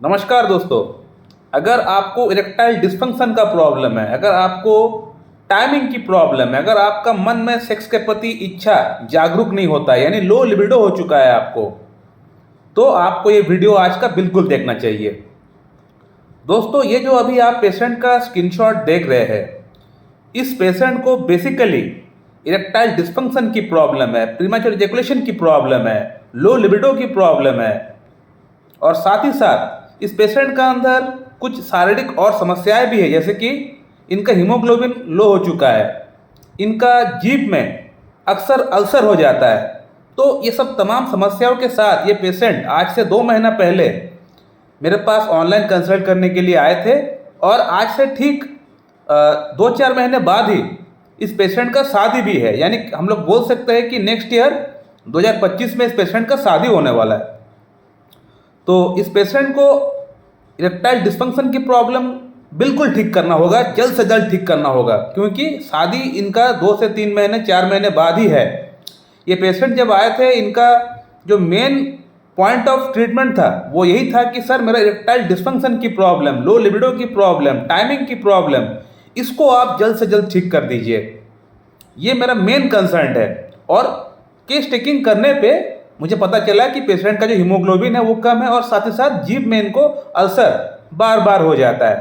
नमस्कार दोस्तों। अगर आपको इरेक्टाइल डिस्फंक्शन का प्रॉब्लम है, अगर आपको टाइमिंग की प्रॉब्लम है, अगर आपका मन में सेक्स के प्रति इच्छा जागरूक नहीं होता है, यानी लो लिबिडो हो चुका है आपको, तो आपको ये वीडियो आज का बिल्कुल देखना चाहिए। दोस्तों, ये जो अभी आप पेशेंट का स्क्रीनशॉट देख रहे हैं, इस पेशेंट को बेसिकली इरेक्टाइल डिस्फंक्शन की प्रॉब्लम है, प्रीमैच्योर इजैकुलेशन की प्रॉब्लम है, लो लिबिडो की प्रॉब्लम है, और साथ ही साथ इस पेशेंट का अंदर कुछ शारीरिक और समस्याएं भी है, जैसे कि इनका हीमोग्लोबिन लो हो चुका है, इनका जीभ में अक्सर अल्सर हो जाता है। तो ये सब तमाम समस्याओं के साथ ये पेशेंट आज से 2 महीना पहले मेरे पास ऑनलाइन कंसल्ट करने के लिए आए थे, और आज से ठीक 2-4 महीने बाद ही इस पेशेंट का शादी भी है। यानी हम लोग बोल सकते हैं कि नेक्स्ट ईयर 2025 में इस पेशेंट का शादी होने वाला है। तो इस पेशेंट को इरेक्टाइल डिस्फंक्शन की प्रॉब्लम बिल्कुल ठीक करना होगा, जल्द से जल्द ठीक करना होगा, क्योंकि शादी इनका 2 से 3 महीने 4 महीने बाद ही है। ये पेशेंट जब आए थे, इनका जो मेन पॉइंट ऑफ ट्रीटमेंट था वो यही था कि सर, मेरा इरेक्टाइल डिस्फंक्शन की प्रॉब्लम, लो लिबिडो की प्रॉब्लम, टाइमिंग की प्रॉब्लम, इसको आप जल्द से जल्द ठीक कर दीजिए। ये मेरा मेन कंसर्न है। और केस टेकिंग करने पे मुझे पता चला कि पेशेंट का जो हीमोग्लोबिन है वो कम है, और साथ ही साथ जीभ में इनको अल्सर बार बार हो जाता है।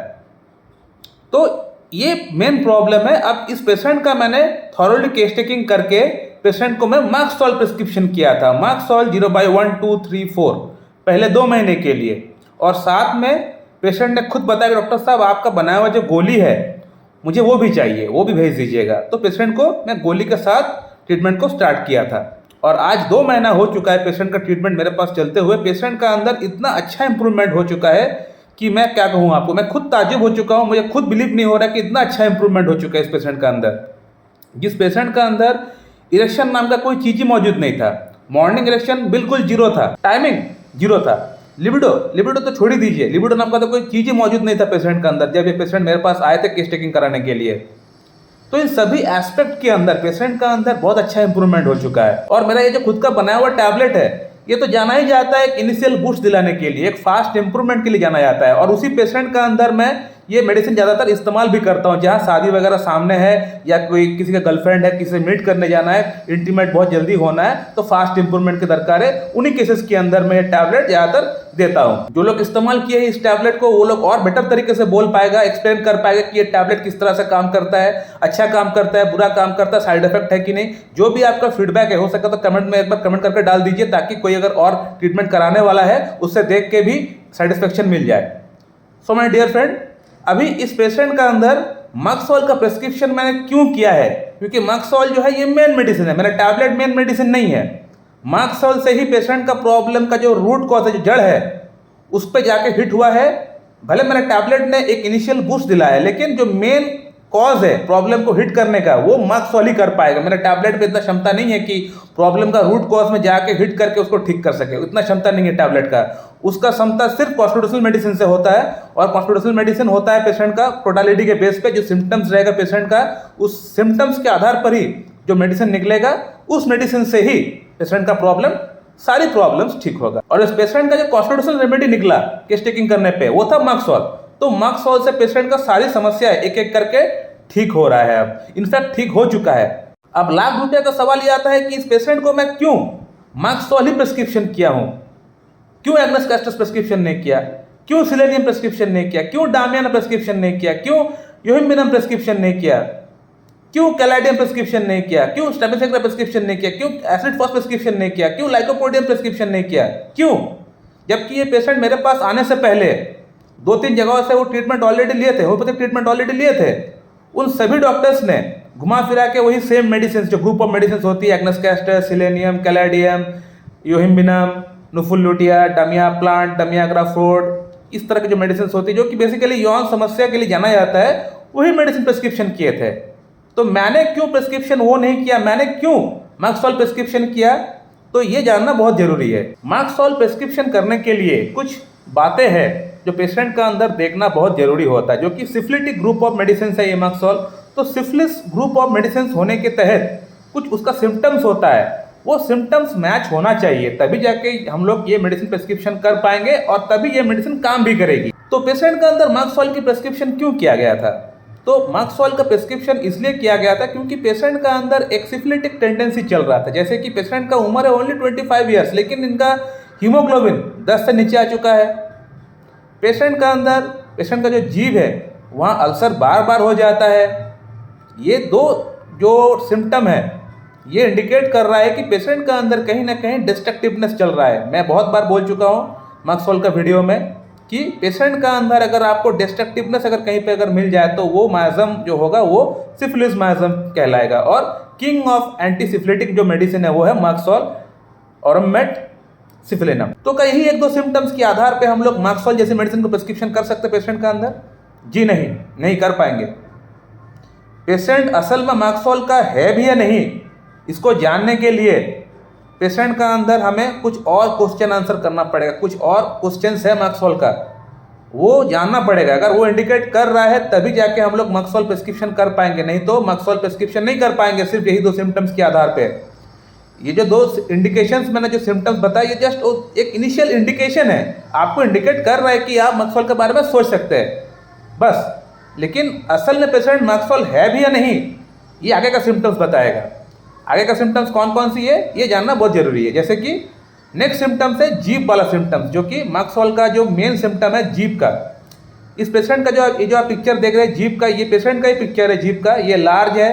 तो ये मेन प्रॉब्लम है। अब इस पेशेंट का मैंने थॉरोली केस टेकिंग करके पेशेंट को मैं मार्क्सोल प्रिस्क्रिप्शन किया था, मार्क्सोल 0/1, 2, 3, 4 पहले 2 महीने के लिए। और साथ में पेशेंट ने खुद बताया कि डॉक्टर साहब, आपका बनाया हुआ जो गोली है मुझे वो भी चाहिए, वो भी भेज दीजिएगा। तो पेशेंट को मैं गोली के साथ ट्रीटमेंट को स्टार्ट किया था, और आज 2 महीना हो चुका है पेशेंट का ट्रीटमेंट मेरे पास चलते हुए। पेशेंट का अंदर इतना अच्छा इंप्रूवमेंट हो चुका है कि मैं क्या कहूँ आपको, मैं खुद ताज्जुब हो चुका हूँ। मुझे खुद बिलीव नहीं हो रहा कि इतना अच्छा इंप्रूवमेंट हो चुका है इस पेशेंट का अंदर। जिस पेशेंट का अंदर इरेक्शन नाम का कोई चीज ही मौजूद नहीं था, मॉर्निंग इरेक्शन बिल्कुल जीरो था, टाइमिंग जीरो था, लिबिडो लिबिडो तो छोड़ ही दीजिए, लिबिडो नाम का तो कोई चीज ही मौजूद नहीं था पेशेंट का अंदर जब ये पेशेंट मेरे पास आए थे केस टेकिंग कराने के लिए। तो इन सभी एस्पेक्ट के अंदर पेशेंट का अंदर बहुत अच्छा इंप्रूवमेंट हो चुका है। और मेरा ये जो खुद का बनाया हुआ टैबलेट है, ये तो जाना ही जाता है एक इनिशियल बूस्ट दिलाने के लिए, एक फास्ट इंप्रूवमेंट के लिए जाना जाता है। और उसी पेशेंट का अंदर मैं ये मेडिसिन ज़्यादातर इस्तेमाल भी करता हूँ, जहाँ शादी वगैरह सामने है, या कोई किसी का गर्लफ्रेंड है, किसी से मीट करने जाना है, इंटीमेट बहुत जल्दी होना है, तो फास्ट इंप्रूवमेंट की दरकार है। उन्हीं केसेस के अंदर मैं ये टैबलेट ज़्यादातर देता हूँ। जो लोग इस्तेमाल किए हैं इस टैबलेट को, वो लोग और बेटर तरीके से बोल पाएगा, एक्सप्लेन कर पाएगा कि ये टैबलेट किस तरह से काम करता है, अच्छा काम करता है, बुरा काम करता है, साइड इफेक्ट है कि नहीं। जो भी आपका फीडबैक है, हो सके तो कमेंट में एक बार कमेंट करके डाल दीजिए, ताकि कोई अगर और ट्रीटमेंट कराने वाला है उससे देख के भी सेटिस्फेक्शन मिल जाए। सो माय डियर फ्रेंड, अभी इस पेशेंट का अंदर मार्क्सोल का प्रिस्क्रिप्शन मैंने क्यों किया है, क्योंकि मार्क्सोल जो है ये मेन मेडिसिन है, मेरा टैबलेट मेन मेडिसिन नहीं है। मार्क्सोल से ही पेशेंट का प्रॉब्लम का जो रूट कॉज है, जो जड़ है, उस पर जाके हिट हुआ है। भले मेरे टैबलेट ने एक इनिशियल बूस्ट दिलाया है, लेकिन जो मेन कॉज है प्रॉब्लम को हिट करने का, वो मार्क्सोल ही कर पाएगा। मेरे टैबलेट पे इतना क्षमता नहीं है कि प्रॉब्लम का रूट कॉज में जाके हिट करके उसको ठीक कर सके, इतना क्षमता नहीं है टैबलेट का। उसका क्षमता सिर्फ कॉन्स्टिट्यूशनल मेडिसिन से होता है, और कॉन्स्टिट्यूशनल मेडिसिन होता है पेशेंट का टोटालिटी के बेस पे, जो सिम्टम्स रहेगा पेशेंट का, उस सिम्टम्स के आधार पर ही जो मेडिसिन निकलेगा, उस मेडिसिन से ही पेशेंट का प्रॉब्लम, सारी प्रॉब्लम्स ठीक होगा। और इस पेशेंट का जो कॉन्स्टिट्यूशनल रेमेडी निकला केस टेकिंग करने पे, वो था मार्क्सोल। तो मार्क्सोल से पेशेंट का सारी समस्या एक एक करके ठीक हो रहा है, अब इनफैक्ट ठीक हो चुका है। अब लाख रुपये का सवाल ये आता है कि इस पेशेंट को मैं क्यों मार्क्सोल ही प्रिस्क्रिप्शन किया हूं, क्यों एग्नेस कैस्टस प्रिस्क्रिप्शन नहीं किया, क्यों सिलेनियम प्रिस्क्रिप्शन नहीं किया, क्यों डामियन प्रिस्क्रिप्शन नहीं किया, क्यों योहिम्बिनम प्रिस्क्रिप्शन नहीं किया, क्यों कैलाडियम प्रिस्क्रिप्शन नहीं किया, क्यों स्टेबिसेग्रा प्रिस्क्रिप्शन नहीं किया, क्यों एसिड फॉस प्रिस्क्रिप्शन नहीं किया, क्यों लाइकोपोडियम प्रिस्क्रिप्शन नहीं किया, क्यों? जबकि ये पेशेंट मेरे पास आने से पहले 2-3 जगहों से वो ट्रीटमेंट ऑलरेडी लिए थे, होम्योपैथिक ट्रीटमेंट ऑलरेडी लिए थे। उन सभी डॉक्टर्स ने घुमा फिरा के वही सेम मेडिसिन, जो ग्रुप ऑफ मेडिसिन होती है, Agnes castus, selenium, कैलाडियम, योहिम्बिनम, नुफुल-लुटिया, Damiya plant, Damiya ग्राफ्रोड, इस तरह की जो मेडिसिन होती है, जो कि बेसिकली यौन समस्या के लिए जाना जाता है, वही मेडिसिन प्रिस्क्रिप्शन किए थे। तो मैंने क्यों प्रिस्क्रिप्शन वो नहीं किया, मैंने क्यों मार्क्सोल प्रिस्क्रिप्शन किया, तो ये जानना बहुत जरूरी है। मार्क्सोल प्रिस्क्रिप्शन करने के लिए कुछ बातें हैं जो पेशेंट का अंदर देखना बहुत जरूरी होता है, जो कि सिफिलिटिक ग्रुप ऑफ मेडिसिन है ये मार्क्सोल। तो सिफिलिस ग्रुप ऑफ मेडिसिन होने के तहत कुछ उसका सिम्टम्स होता है, वो सिम्टम्स मैच होना चाहिए, तभी जाके हम लोग ये मेडिसिन प्रिस्क्रिप्शन कर पाएंगे और तभी ये मेडिसिन काम भी करेगी। तो पेशेंट का अंदर मार्क्सॉल की प्रिस्क्रिप्शन क्यों किया गया था? तो मार्क्सॉल का प्रिस्क्रिप्शन इसलिए किया गया था क्योंकि पेशेंट का अंदर एक सिफिलिटिक टेंडेंसी चल रहा था। जैसे कि पेशेंट का उम्र है ओनली 25 ईयर्स, लेकिन इनका हीमोग्लोबिन 10 से नीचे आ चुका है। पेशेंट का जो जीभ है वहाँ अल्सर बार बार हो जाता है। ये दो जो सिम्टम है ये इंडिकेट कर रहा है कि पेशेंट का अंदर कहीं ना कहीं डिस्ट्रक्टिवनेस चल रहा है। मैं बहुत बार बोल चुका हूँ मार्क्सॉल का वीडियो में कि पेशेंट का अंदर अगर आपको डिस्ट्रक्टिवनेस अगर कहीं पे अगर मिल जाए तो वो माइजम जो होगा वो सिफिलिस माइजम कहलाएगा। और किंग ऑफ एंटीसिफिलिटिक जो मेडिसिन है वो है मार्क्सॉल ऑरमेट सिफिलिनम। तो कहीं एक दो सिम्टम्स के आधार पे हम लोग मार्क्सॉल जैसी मेडिसिन को प्रिस्क्रिप्शन कर सकते हैं पेशेंट का अंदर? जी नहीं कर पाएंगे। पेशेंट असल में मार्क्सॉल का है भी या नहीं, इसको जानने के लिए पेशेंट का अंदर हमें कुछ और क्वेश्चन आंसर करना पड़ेगा। कुछ और क्वेश्चंस है मार्क्सॉल का, वो जानना पड़ेगा। अगर वो इंडिकेट कर रहा है तभी जाके हम लोग मार्क्सॉल प्रिस्क्रिप्शन कर पाएंगे, नहीं तो मार्क्सॉल प्रिस्क्रिप्शन नहीं कर पाएंगे सिर्फ यही दो सिम्टम्स के आधार पे। ये जो दो इंडिकेशंस मैंने जो सिम्टम्स बताए ये जस्ट एक इनिशियल इंडिकेशन है, आपको इंडिकेट कर रहा है कि आप मार्क्सॉल के बारे में सोच सकते हैं बस। लेकिन असल में पेशेंट मार्क्सॉल है भी या नहीं ये आगे का सिम्टम्स बताएगा। आगे का सिम्टम्स कौन कौन सी है ये जानना बहुत जरूरी है। जैसे कि नेक्स्ट सिम्टम्स है जीभ वाला सिम्टम्स, जो कि मार्क्सॉल का जो मेन सिम्टम है जीभ का। इस पेशेंट का जो आप पिक्चर देख रहे हैं जीभ का, ये पेशेंट का ही पिक्चर है जीभ का। ये लार्ज है,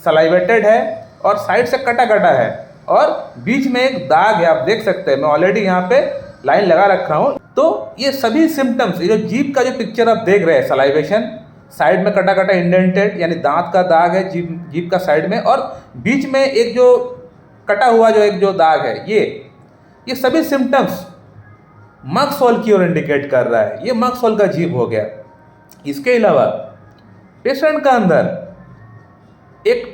सलाइवेटेड है और साइड से कटा कटा है और बीच में एक दाग है, आप देख सकते हैं। मैं ऑलरेडी यहाँ पे लाइन लगा रखा हूँ। तो ये सभी सिम्टम्स, ये जो जीभ का जो पिक्चर आप देख रहे हैं, सलाइवेशन, साइड में कटा कटा इंडेंटेड यानी दांत का दाग है जीभ का साइड में, और बीच में एक जो कटा हुआ जो एक जो दाग है, ये सभी सिम्टम्स मार्क्सॉल की ओर इंडिकेट कर रहा है। ये मार्क्सॉल का जीभ हो गया। इसके अलावा पेशेंट का अंदर एक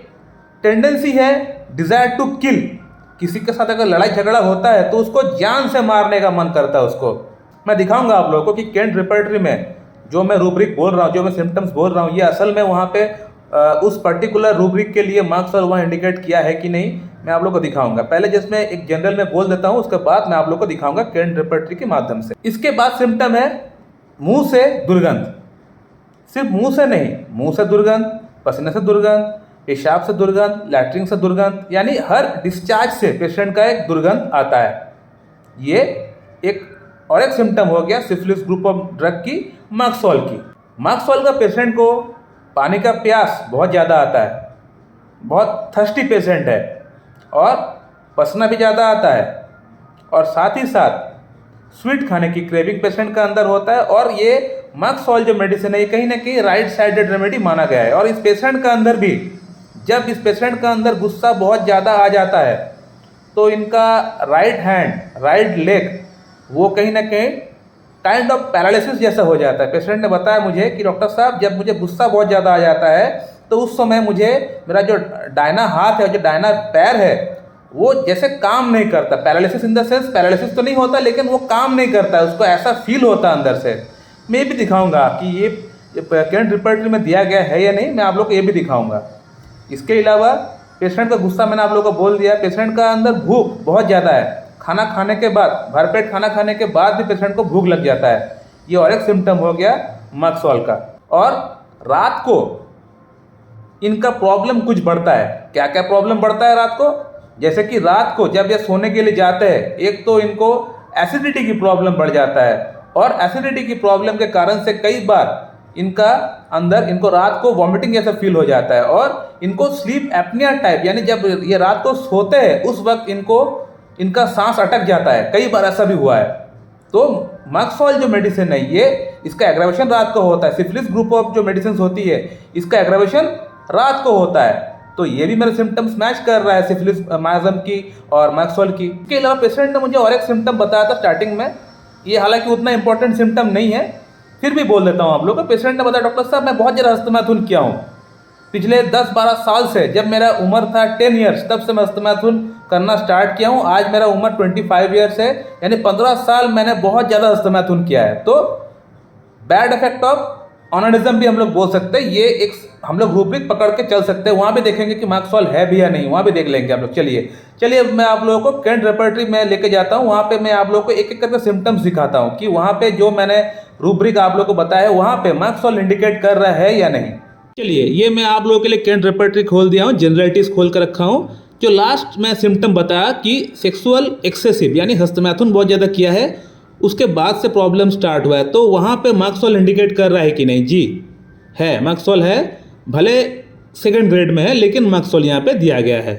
टेंडेंसी है डिजायर टू किल। किसी के साथ अगर लड़ाई झगड़ा होता है तो उसको जान से मारने का मन करता है उसको। मैं दिखाऊंगा आप लोगों को कि केंट रिपर्टरी में जो मैं रूब्रिक बोल रहा हूँ, जो मैं सिम्टम्स बोल रहा हूँ, ये असल में वहाँ पे उस पर्टिकुलर रूब्रिक के लिए मार्क्सॉल वहाँ इंडिकेट किया है कि नहीं, मैं आप लोग को दिखाऊंगा। पहले जिसमें एक जनरल में बोल देता हूँ, उसके बाद मैं आप लोग को दिखाऊंगा केंट रिपर्टरी के माध्यम से। इसके बाद सिम्टम है मुंह से दुर्गंध। सिर्फ मुंह से नहीं, मुंह से दुर्गंध, पसीने से दुर्गंध, पेशाब से दुर्गंध, लैट्रिन से दुर्गंध, यानी हर डिस्चार्ज से पेशेंट का एक दुर्गंध आता है। ये एक और एक सिम्टम हो गया सिफिलिस ग्रुप ऑफ ड्रग की, मार्क्सॉल की। मार्क्सॉल का पेशेंट को पानी का प्यास बहुत ज़्यादा आता है, बहुत थर्स्टी पेशेंट है और पसीना भी ज़्यादा आता है, और साथ ही साथ स्वीट खाने की क्रेविंग पेशेंट का अंदर होता है। और ये मार्क्सॉल जो मेडिसिन है ये कहीं ना कहीं राइट साइडेड रेमेडी माना गया है। और इस पेशेंट का अंदर भी जब इस पेशेंट का अंदर गुस्सा बहुत ज़्यादा आ जाता है तो इनका राइट हैंड, राइट लेग वो कहीं ना कहीं काइंड ऑफ पैरालिसिस जैसा हो जाता है। पेशेंट ने बताया मुझे कि डॉक्टर साहब जब मुझे गुस्सा बहुत ज़्यादा आ जाता है तो उस समय मुझे मेरा जो दाहिना हाथ है, जो दाहिना पैर है, वो जैसे काम नहीं करता। Paralysis in the sense paralysis तो नहीं होता लेकिन वो काम नहीं करता, उसको ऐसा फील होता अंदर से। मैं भी दिखाऊंगा कि ये केंट रिपर्टरी में दिया गया है या नहीं, मैं आप लोग को ये भी दिखाऊंगा। इसके अलावा पेशेंट का गुस्सा मैंने आप लोगों को बोल दिया। पेशेंट का अंदर भूख बहुत ज़्यादा है, खाना खाने के बाद, भरपेट खाना खाने के बाद भी पेशेंट को भूख लग जाता है। ये और एक सिम्टम हो गया मार्क्सॉल का। और रात को इनका प्रॉब्लम कुछ बढ़ता है। क्या क्या प्रॉब्लम बढ़ता है रात को? जैसे कि रात को जब ये सोने के लिए जाते हैं, एक तो इनको एसिडिटी की प्रॉब्लम बढ़ जाता है, और एसिडिटी की प्रॉब्लम के कारण से कई बार इनको रात को वॉमिटिंग जैसा फील हो जाता है, और इनको स्लीप एपनिया टाइप, यानी जब ये रात को सोते हैं उस वक्त इनका सांस अटक जाता है। कई बार ऐसा भी हुआ है। तो मार्क्सॉल जो मेडिसिन है ये, इसका एग्रावेशन रात को होता है। सिफिलिस ग्रुप ऑफ जो मेडिसिन होती है इसका एग्रावेशन रात को होता है। तो ये भी मेरे सिम्टम्स मैच कर रहा है सिफिलिस माइजम की और मार्क्सॉल की। इसके अलावा पेशेंट ने मुझे और एक सिम्टम बताया था स्टार्टिंग में, ये हालांकि उतना इंपॉर्टेंट सिम्टम नहीं है, फिर भी बोल देता हूँ आप लोग को। पेशेंट ने बताया डॉक्टर साहब मैं बहुत ज़्यादा अस्थमाथुन किया हूँ पिछले 10-12 साल से। जब मेरा उम्र था 10 ईयर्स तब से मैं अस्थमाथुन करना स्टार्ट किया हूँ। आज मेरा उम्र 25 ईयर्स है, यानी 15 साल मैंने बहुत ज़्यादा अस्थमाथुन किया है। तो बैड इफेक्ट ऑफ ऑननिज्म भी हम लोग बोल सकते हैं। ये एक हम लोग रूब्रिक पकड़ के चल सकते हैं। वहाँ भी देखेंगे कि मार्क्सवाल है भी या नहीं, वहाँ भी देख लेंगे आप लोग। चलिए अब मैं आप लोगों को केंट रेपर्टरी में लेके जाता हूँ। वहाँ पे मैं आप लोगों को एक एक करके सिम्टम्स दिखाता हूँ कि वहाँ पे जो मैंने रूब्रिक आप लोगों को बताया है वहाँ पे मार्क्सवाल इंडिकेट कर रहा है या नहीं। चलिए ये मैं आप लोगों के लिए केंट रेपर्टरी खोल दिया हूँ, जनरलिटीज खोल कर रखा हूँ। जो लास्ट मैं सिम्टम बताया कि सेक्सुअल एक्सेसिव यानी हस्तमैथुन बहुत ज़्यादा किया है, उसके बाद से प्रॉब्लम स्टार्ट हुआ है, तो वहाँ पे मार्क्सवाल इंडिकेट कर रहा है कि नहीं? जी है, मार्क्सवाल है, भले सेकंड ग्रेड में है लेकिन मार्क्सवाल यहाँ पे दिया गया है।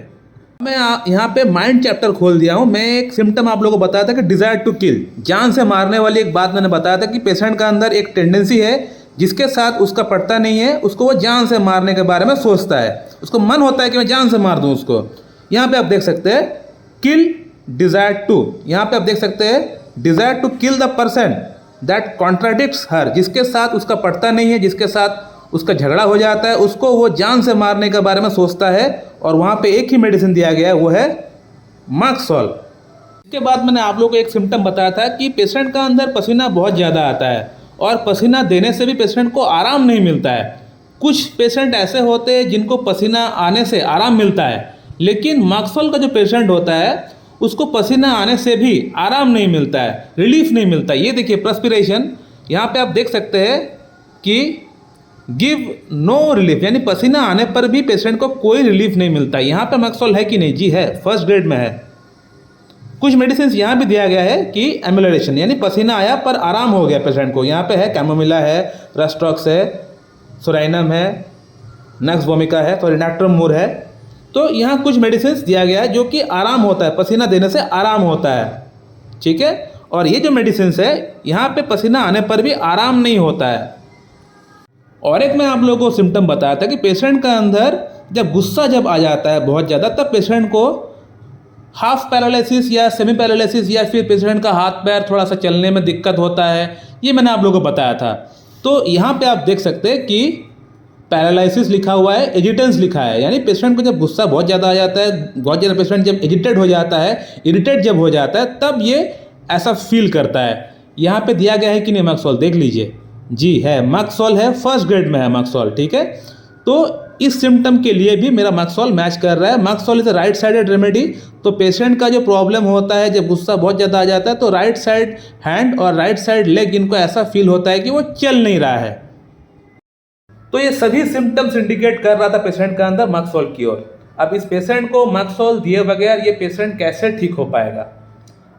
मैं यहाँ पे माइंड चैप्टर खोल दिया हूँ। मैं एक सिम्टम आप लोगों को बताया था कि डिज़ायर टू किल, जान से मारने वाली एक बात मैंने बताया था कि पेशेंट का अंदर एक टेंडेंसी है जिसके साथ उसका पड़ता नहीं है, उसको वो जान से मारने के बारे में सोचता है, उसको मन होता है कि मैं जान से मार दूँ उसको। यहाँ पे आप देख सकते हैं किल डिज़ायर टू, यहाँ पे आप देख सकते हैं desire to kill the person that contradicts her, जिसके साथ उसका पड़ता नहीं है, जिसके साथ उसका झगड़ा हो जाता है, उसको वो जान से मारने के बारे में सोचता है। और वहाँ पे एक ही मेडिसिन दिया गया है, वो है मार्क्सवाल। इसके बाद मैंने आप लोगों को एक सिम्टम बताया था कि पेशेंट का अंदर पसीना बहुत ज़्यादा आता है और पसीना देने से भी पेशेंट को आराम नहीं मिलता है। कुछ पेशेंट ऐसे होते हैं जिनको पसीना आने से आराम मिलता है, लेकिन मार्क्सवाल का जो पेशेंट होता है उसको पसीना आने से भी आराम नहीं मिलता है, रिलीफ नहीं मिलता। ये देखिए प्रस्पिरेशन, यहाँ पे आप देख सकते हैं कि गिव नो रिलीफ, यानी पसीना आने पर भी पेशेंट को कोई रिलीफ नहीं मिलता। यहाँ पे मार्क्सवाल है कि नहीं? जी है, फर्स्ट ग्रेड में है। कुछ मेडिसिन यहाँ भी दिया गया है कि एमुलेशन, यानी पसीना आया पर आराम हो गया पेशेंट को। यहाँ पे है कैमोमिला है, रेस्ट्रॉक्स है, सोराइनम है, नक्स वोमिका है, सॉरी नैट्रोमूर है। तो यहाँ कुछ मेडिसिन दिया गया है जो कि आराम होता है, पसीना देने से आराम होता है, ठीक है। और ये जो मेडिसिन है यहाँ पे पसीना आने पर भी आराम नहीं होता है। और एक मैं आप लोगों को सिम्टम बताया था कि पेशेंट का अंदर जब गुस्सा जब आ जाता है बहुत ज़्यादा, तब पेशेंट को हाफ पैरालिसिस या सेमी पैरालिसिस या फिर पेशेंट का हाथ पैर थोड़ा सा चलने में दिक्कत होता है, ये मैंने आप लोगों को बताया था। तो यहाँ पे आप देख सकते हैं कि पैरालिसिस लिखा हुआ है, एजिटेंस लिखा है, यानी पेशेंट को जब गुस्सा बहुत ज़्यादा आ जाता है, बहुत ज़्यादा पेशेंट जब एजिटेड हो जाता है, इरिटेट जब हो जाता है, तब ये ऐसा फील करता है। यहाँ पे दिया गया है कि नहीं मार्क्सवाल? देख लीजिए, जी है, मार्क्सवाल है, फर्स्ट ग्रेड में है मार्क्सवाल, ठीक है। तो इस सिम्टम के लिए भी मेरा मार्क्सवाल मैच कर रहा है। मार्क्सवाल is a right sided remedy. तो पेशेंट का जो प्रॉब्लम होता है जब गुस्सा बहुत ज़्यादा आ जाता है, तो राइट साइड हैंड और राइट साइड लेग इनको ऐसा फील होता है कि वो चल नहीं रहा है। तो ये सभी सिम्टम्स इंडिकेट कर रहा था पेशेंट का अंदर मार्क्सवाल की ओर। अब इस पेशेंट को मार्क्सवाल दिए बगैर ये पेशेंट कैसे ठीक हो पाएगा?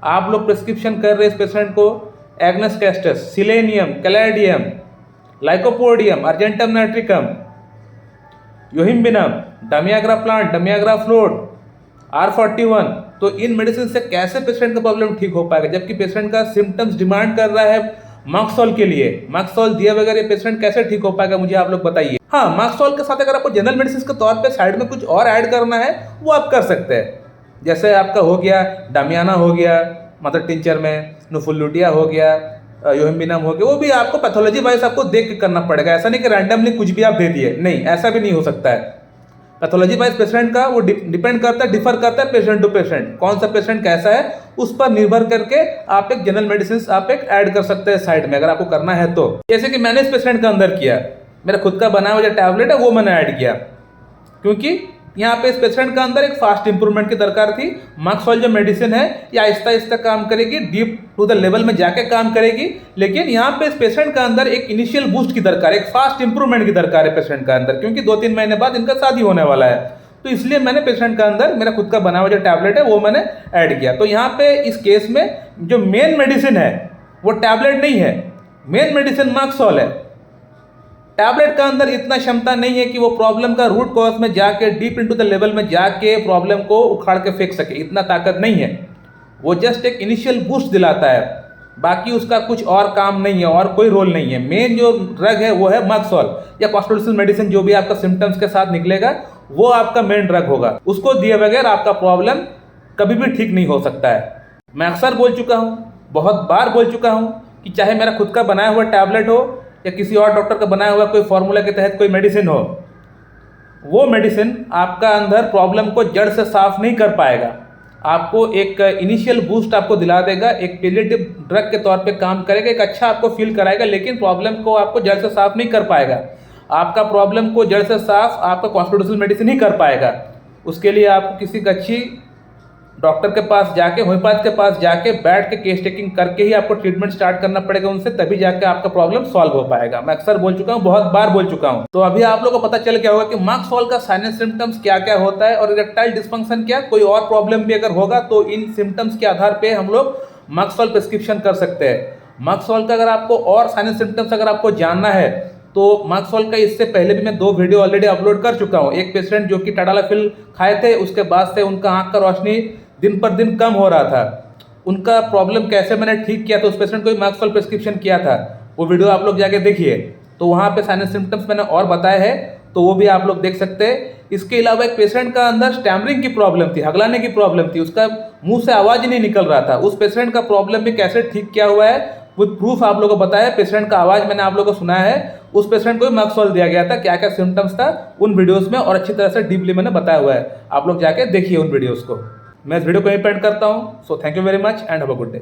आप लोग प्रिस्क्रिप्शन कर रहे हैं इस पेशेंट को agnus castus, selenium, caladium, lycopodium, argentum nitricum, yohimbinum, damiana plant, damiana float, R41। तो इन मेडिसिन से कैसे पेशेंट का प्रॉब्लम ठीक हो पाएगा, जबकि पेशेंट का सिम्टम्स डिमांड कर रहा है मार्क्सवाल के लिए? मार्क्सवाल दिए बगैर ये पेशेंट कैसे ठीक हो पाएगा, मुझे आप लोग बताइए। हाँ, मार्क्सवाल के साथ अगर आपको जनरल मेडिसिन के तौर पे साइड में कुछ और ऐड करना है वो आप कर सकते हैं। जैसे आपका हो गया डामियाना, हो गया मदर टिंचर में, नुफुल्लुटिया हो गया, योहिम्बिनम हो गया, वो भी आपको पैथोलॉजी वाइज आपको देख के करना पड़ेगा। ऐसा नहीं कि रैंडमली कुछ भी आप दे दिए, नहीं, ऐसा भी नहीं हो सकता है। पैथोलॉजी वाइज पेशेंट का वो डिपेंड करता है, डिफर करता है पेशेंट टू पेशेंट, कौन सा पेशेंट कैसा है उस पर निर्भर करके आप एक जनरल मेडिसिन आप एक ऐड कर सकते हैं साइड में, अगर आपको करना है तो। जैसे कि मैंने इस पेशेंट का अंदर किया, मेरा खुद का बनाया हुआ जो टैबलेट है वो मैंने ऐड किया, क्योंकि यहाँ पे इस पेशेंट का अंदर एक फास्ट इंप्रूवमेंट की दरकार थी। मार्क्सवाल जो मेडिसिन है ये आहिस्ता आहिस्ता काम करेगी, डीप टू द लेवल में जाके काम करेगी, लेकिन यहाँ पे इस पेशेंट का अंदर एक इनिशियल बूस्ट की दरकार है, एक फास्ट इंप्रूवमेंट की दरकार है पेशेंट का अंदर, क्योंकि 2-3 महीने बाद इनका शादी होने वाला है। तो इसलिए मैंने पेशेंट का अंदर मेरा खुद का बना हुआ जो टैबलेट है वो मैंने ऐड किया। तो यहाँ पे इस केस में जो मेन मेडिसिन है वो टैबलेट नहीं है, मेन मेडिसिन मार्क्सवाल है। टैबलेट का अंदर इतना क्षमता नहीं है कि वो प्रॉब्लम का रूट कॉज में जाके डीप इनटू द लेवल में जाके प्रॉब्लम को उखाड़ के फेंक सके, इतना ताकत नहीं है। वो जस्ट एक इनिशियल बूस्ट दिलाता है, बाकी उसका कुछ और काम नहीं है और कोई रोल नहीं है। मेन जो ड्रग है वो है मार्क्सवाल या कॉस्टोलिसिल मेडिसिन, जो भी आपका सिम्टम्स के साथ निकलेगा वो आपका मेन ड्रग होगा। उसको दिए बगैर आपका प्रॉब्लम कभी भी ठीक नहीं हो सकता है। मैं अक्सर बोल चुका हूँ, बहुत बार बोल चुका हूँ कि चाहे मेरा खुद का बनाया हुआ टैबलेट हो या किसी और डॉक्टर का बनाया हुआ कोई फॉर्मूला के तहत कोई मेडिसिन हो, वो मेडिसिन आपका अंदर प्रॉब्लम को जड़ से साफ नहीं कर पाएगा। आपको एक इनिशियल बूस्ट आपको दिला देगा, एक पेलिएटिव ड्रग के तौर पे काम करेगा, एक अच्छा आपको फील कराएगा, लेकिन प्रॉब्लम को आपको जड़ से साफ नहीं कर पाएगा। आपका प्रॉब्लम को जड़ से साफ आपका कॉन्स्टिट्यूशनल मेडिसिन ही कर पाएगा। उसके लिए आपको किसी अच्छी डॉक्टर के पास जाके, होम्योपैथ के पास जाके बैठ के केस टेकिंग करके ही आपको ट्रीटमेंट स्टार्ट करना पड़ेगा उनसे, तभी जाके आपका प्रॉब्लम सॉल्व हो पाएगा। मैं अक्सर बोल चुका हूँ, बहुत बार बोल चुका हूँ। तो अभी आप लोगों को पता चल गया होगा कि मार्क्सवाल का साइनस सिम्टम्स क्या क्या होता है और इरेक्टाइल डिस्फंक्शन क्या, कोई और प्रॉब्लम भी अगर होगा तो इन सिम्टम्स के आधार पर हम लोग मार्क्सवाल प्रिस्क्रिप्शन कर सकते हैं। मार्क्सवाल का अगर आपको और साइनस सिम्टम्स अगर आपको जानना है तो मार्क्सवाल का इससे पहले भी मैं 2 वीडियो ऑलरेडी अपलोड कर चुका हूँ। एक पेशेंट जो कि टाडालाफिल खाए थे, उसके बाद से उनका आंख का रोशनी दिन पर दिन कम हो रहा था, उनका प्रॉब्लम कैसे मैंने ठीक किया, तो उस पेशेंट को ही मार्क्सवाल प्रिस्क्रिप्शन किया था। वो वीडियो आप लोग जाके देखिए, तो वहाँ पे साइनस सिम्टम्स मैंने और बताए हैं, तो वो भी आप लोग देख सकते हैं। इसके अलावा एक पेशेंट का अंदर स्टैमरिंग की प्रॉब्लम थी, हगलाने की प्रॉब्लम थी, उसका मुंह से आवाज़ ही नहीं निकल रहा था। उस पेशेंट का प्रॉब्लम भी कैसे ठीक किया हुआ है, विद प्रूफ आप लोगों को बताया। पेशेंट का आवाज़ मैंने आप लोगों को सुनाया है, उस पेशेंट को भी मार्क्सवाल दिया गया था, क्या क्या सिम्टम्स था उन वीडियोस में, और अच्छी तरह से डीपली मैंने बताया हुआ है। आप लोग जाके देखिए उन वीडियोस को। मैं इस वीडियो को यहीं पेंड करता हूँ। So thank you very much and have a good day.